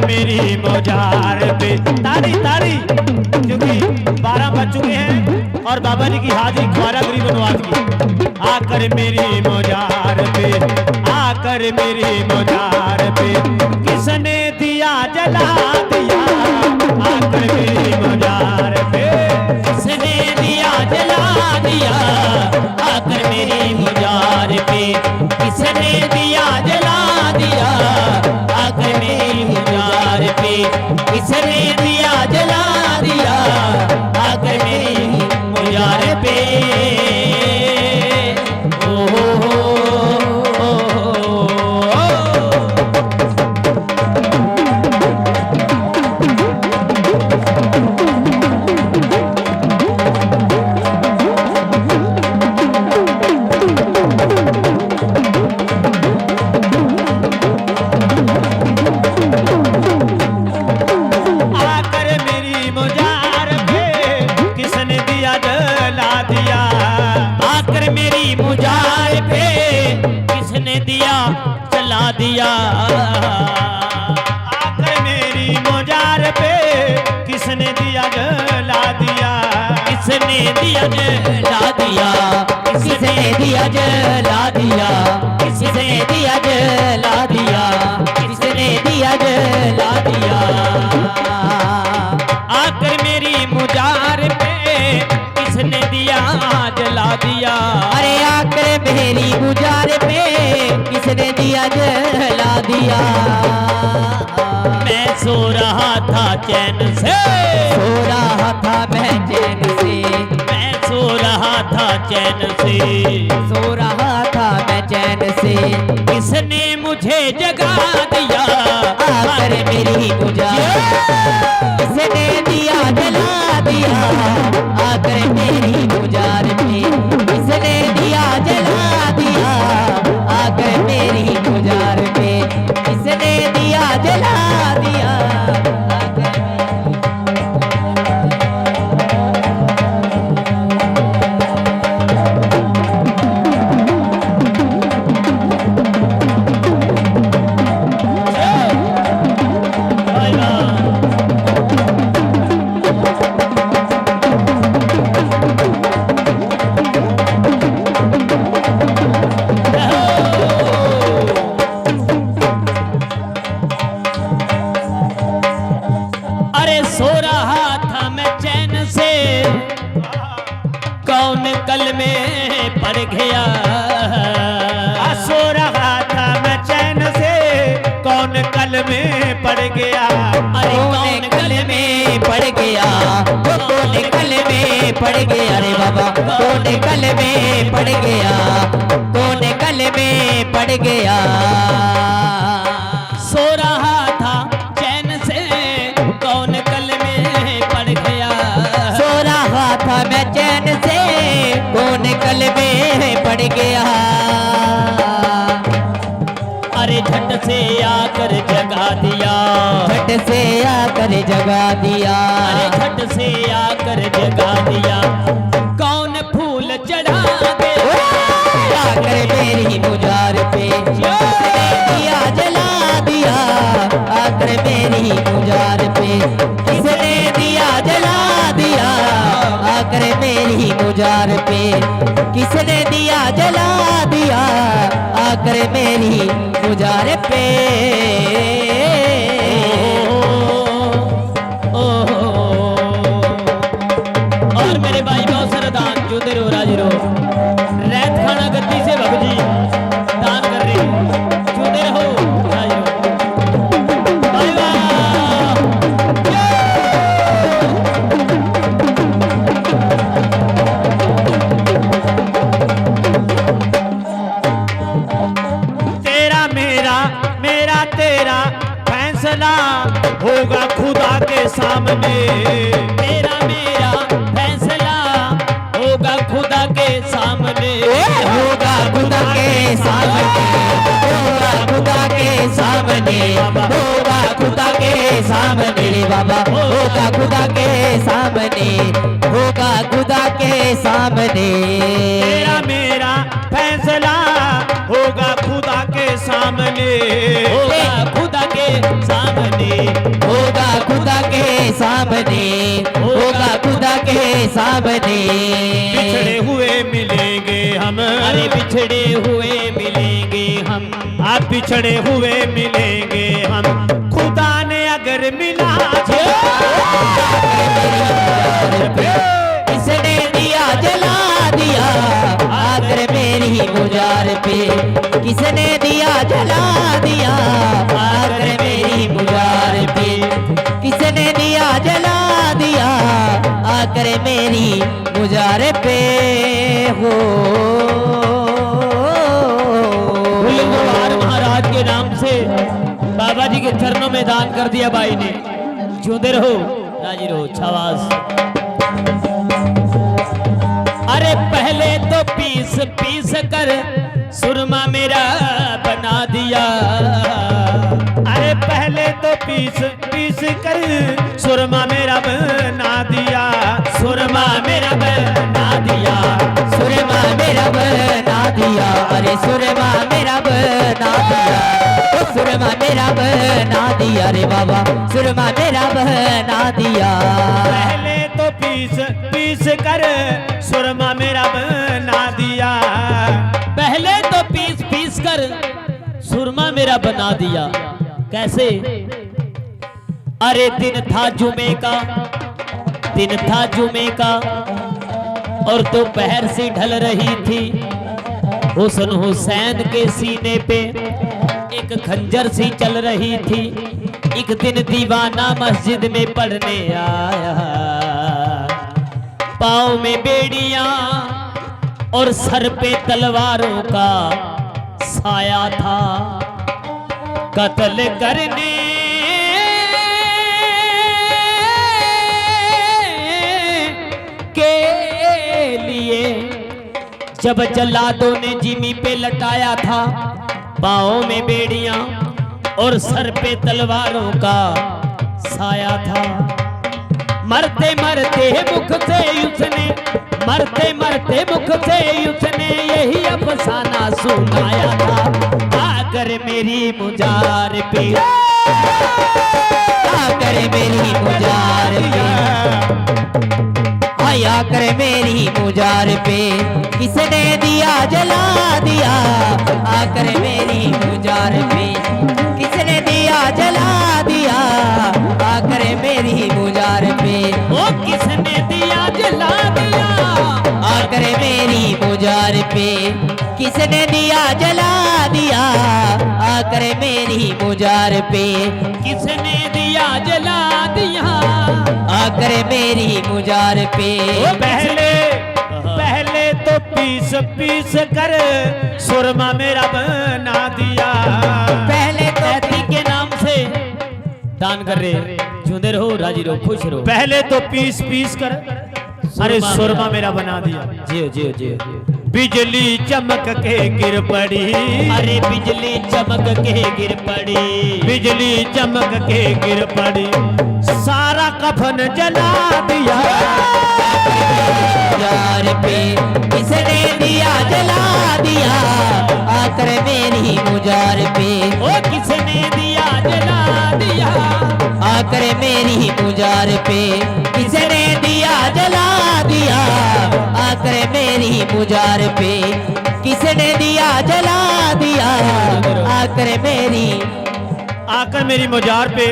मेरी मौजार पे तारी तारी, क्योंकि 12 बज चुके हैं और बाबा जी की हाजिरी ख्वाजा गरीब नवाज की। आकर मेरी मौजार पे, आकर मेरी मौजार पे, किसने दिया जला दिया। आकर मेरी मौजार पे, किसने दिया जला दिया। आकर मेरी मौजार पे, किसने दिया जला दिया। आकर मेरी मौजार पे, किसने दिया जला दिया। आकर मेरी मौजार पे, ओ हो दिया। आकर मेरी मौजार पे, किसने दिया जला दिया। किसने दिया जला दिया। किसने दिया जला दिया। किसने दिया जला दिया। किसने दिया जला दिया। आकर मेरी मौजार पे, किसने दिया जला दिया। अरे आकर मेरी मौजार पे, किसने दिया जला दिया। मैं सो रहा था चैन से, सो रहा था मैं चैन से। मैं सो रहा था चैन से, सो रहा था मैं चैन से। किसने मुझे जगा दिया। आकर मेरी मौजार किसने दिया जला दिया। आकर मेरी मौजार पे, किसने दिया जला दिया। आकर मेरी मौजार पे, किसने दिया जला दिया। पड़ गया। सो रहा था मैं चैन से, कौन कल में पड़ गया। अरे कौन कल में पड़ गया। कौन कल में पड़ गया। अरे बाबा कौन कल में पड़ गया। कौन कल में पड़ गया। सो रहा था चैन से, कौन कल में पड़ गया। सो रहा था मैं चैन से, कौन कल में पड़ गया। अरे झट से आकर जगा दिया। झट से आकर जगा दिया। अरे झट से आकर जगा दिया। कौन फूल चढ़ा दे। आकर मेरी मौजार पे, किसने दिया जला दिया। आकर मेरी मौजार पे, किसने दिया जला दिया। आकर मेरी मौजार पे, किसने दिया जला दिया। आकर मेरी मौजार पे, और मेरे भाई बहुत सारा दान जो तेरे राजी रो रैत खाना गद्दी से भगजी दान कर रहे जो तेरे हो राजी रो। बाय तेरा मेरा, मेरा तेरा फैसला होगा खुदा के सामने। तेरा मेरा फैसला होगा खुदा के सामने। होगा खुदा के होगा खुदा के सामने रे बाबा, होगा खुदा के सामने, होगा खुदा के सामने। तेरा मेरा फैसला होगा खुदा के सामने, होगा खुदा के सामने, होगा खुदा के सामने, होगा खुदा के सामने। बिछड़े हुए मिलेंगे हम, अरे बिछड़े हुए मिलेंगे हम, आप बिछड़े हुए मिलेंगे हम, खुदा ने अगर मिला किसने दिया जला दिया आकर मेरी मुजार पे, किसने दिया जला दिया आकर मेरी मुजार पे, किसने दिया जला दिया आकर मेरी मुजार पे हो। गुलजार महाराज के नाम से बाबा जी के चरणों में दान कर दिया भाई ने। जिंदे रहो, राजी रहो, छावास। अरे पहले तो पीस पीस कर सुरमा मेरा बना दिया, अरे पहले तो पीस पीस कर सुरमा मेरा बना दिया, सुरमा मेरा बना दिया, सुरमा मेरा बना दिया, अरे सुरमा मेरा बना दिया, ओ सुरमा मेरा बना दिया रे बाबा, सुरमा मेरा बना दिया। पहले तो पीस पीस कर सुरमा मेरा बना दिया, पहले तो पीस पीस कर सुरमा मेरा बना दिया। कैसे? अरे दिन था जुमे का, दिन था जुमे का और दोपहर सी ढल रही थी, हुसन हुसैन के सीने पे एक खंजर सी चल रही थी। एक दिन दीवाना मस्जिद में पढ़ने आया, पाँव में बेड़ियां और सर पे तलवारों का साया था। कत्ल करने के लिए जब जल्लादों ने जिमी पे लटाया था, पाँव में बेड़ियां और सर पे तलवारों का साया था। मरते मरते मुख से उसने, मरते मरते मुख से उसने यही अफसाना सुनाया था। आकर मेरी मुजार पे, आकर मेरी मुजार पे, आया कर मेरी मुजार पे, किसने दिया जला दिया आकर मेरी मुजार पे, किसने दिया जला दिया आकर मेरी मुजार पे, ओ किसने दिया जला दिया आकर मेरी मुजार पे, किसने दिया जला दिया आकर मेरी मुजार पे, किसने दिया जला दिया आकर मेरी मुजार पे। पहले पहले तो पीस पीस कर सुरमा मेरा बना दिया, पहले तो के नाम से दान कर रहे, जिंदे रहो, राजी रहो, खुश रहो। पहले तो पीस पीस कर अरे सुरमा मेरा बना दिया। जियो जियो जियो। बिजली चमक के गिर पड़ी, अरे बिजली चमक के गिर पड़ी, बिजली चमक के गिर पड़ी, सारा कफन जला दिया। मुजार पे किसने दिया जला दिया आकर मेरी मुजार पे, ओ किसने दिया जला दिया आकर मेरी मुजार पे, किसने दिया जला दिया आकर मेरी मुजार पे, किसने दिया जला दिया आकर मेरी मुजार पे।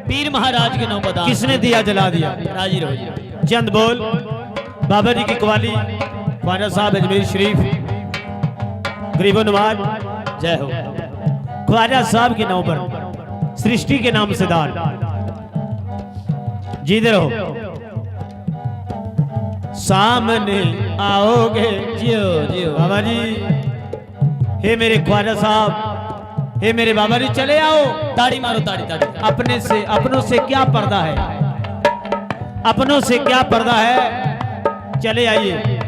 पीर महाराज के नाम बता, किसने दिया जला दिया? राजी रहो जी। चंद बोल बाबा जी की कवाली, ख्वाजा साहब अजमेर शरीफ, गरीबो नवाज, जय हो। ख्वाजा साहब के नाम पर सृष्टि के नाम से दान, जीते रहो। सामने आओगे जियो जियो बाबा जी, हे मेरे ख्वाजा साहब, हे मेरे बाबा जी, चले आओ। ताड़ी मारो, ताड़ी ताड़ी। अपनों से क्या पर्दा है, अपनों से क्या पर्दा है, चले आइए।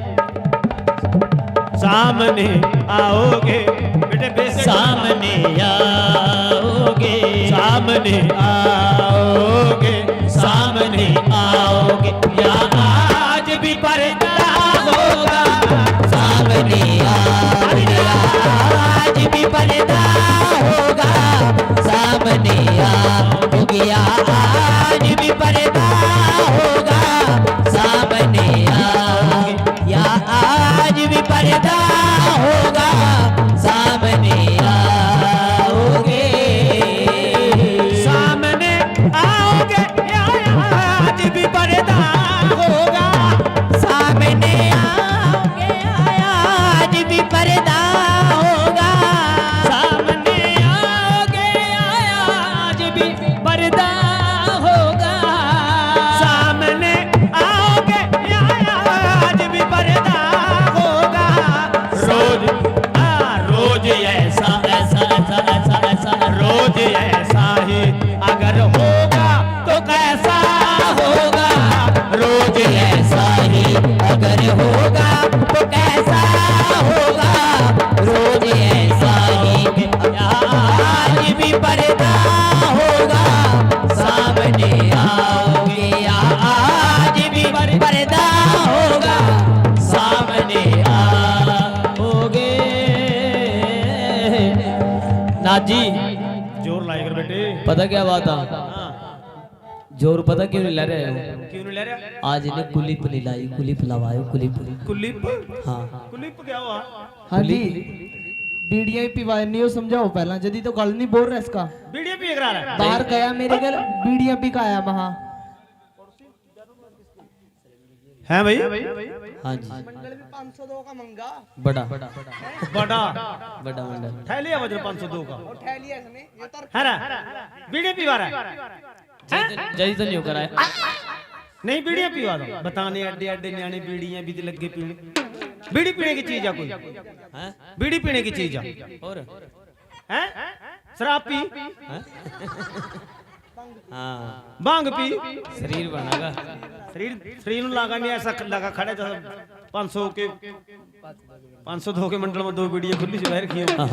सामने आओगे बेटे, सामने आओगे सामने आओगे, सामने आओगे, या आज भी पर्दा होगा, सामने आओगे, आज भी पर्दा होगा, सामने आओगे, आज भी पर्दा होगा, सामने आओगे, या आज भी पर्दा होगा, सामने आओगे, सामने आओगे, या आज भी पर्दा होगा, सामने आओगे, आज भी पर्दा होगा, सामने आओगे, आज भी पर्दा होगा, सामने आओगे, आज भी पर्दा होगा, रोज ऐसा ऐसा ऐसा ऐसा ऐसा रोज ऐसा ही अगर होगा तो कैसा होगा, रोज ऐसा ही अगर होगा तो कैसा होगा, रोज ऐसा ही आज भी पर्दा होगा, सामने आओगे, आज भी पर्दा होगा, सामने आओगे। नाजी जोर लाएगा बेटे। पता क्या बात है, जोर पता क्यों नहीं ला रहे हो? क्यों नहीं ले रहे? आज इन्हें कुलिप नहीं लाई, कुलिप लवायो, कुलिप। कुलिप? हाँ कुलिप क्या हुआ? हाँ जी बीड़िया ही पिवाए नहीं हो, समझाओ पहला जदी तो गल नहीं बोल रहा इसका। बीड़ी पी करा रहा है? बाहर गया मेरे घर बीड़िया पिकाया वहां। है भाई? हाँ जी, 502 का मंगा बड़ा बड़ा बड़ा मंडल। थैली है वजन 502 का थैली है इसमें ये तर है ना? बीड़ी पीवा रहा है? जय तो नहीं कराए। नहीं बीड़ियां पीवा दो, बताने अड्डे अड्डे न्याणे बीड़ियां भी लगे पीने। बीड़ी पीने की चीज है कोई? हैं? बीड़ी पीने की चीज है? और हैं? शराब पी, हाँ बांग पी, शरीर बनागा। शरीर नु लगा नहीं ऐसा लगा खड़े तो 500 के 502 के मंडल में 2 बीड़ियां खुली सी बाहर रखी हैं। हाँ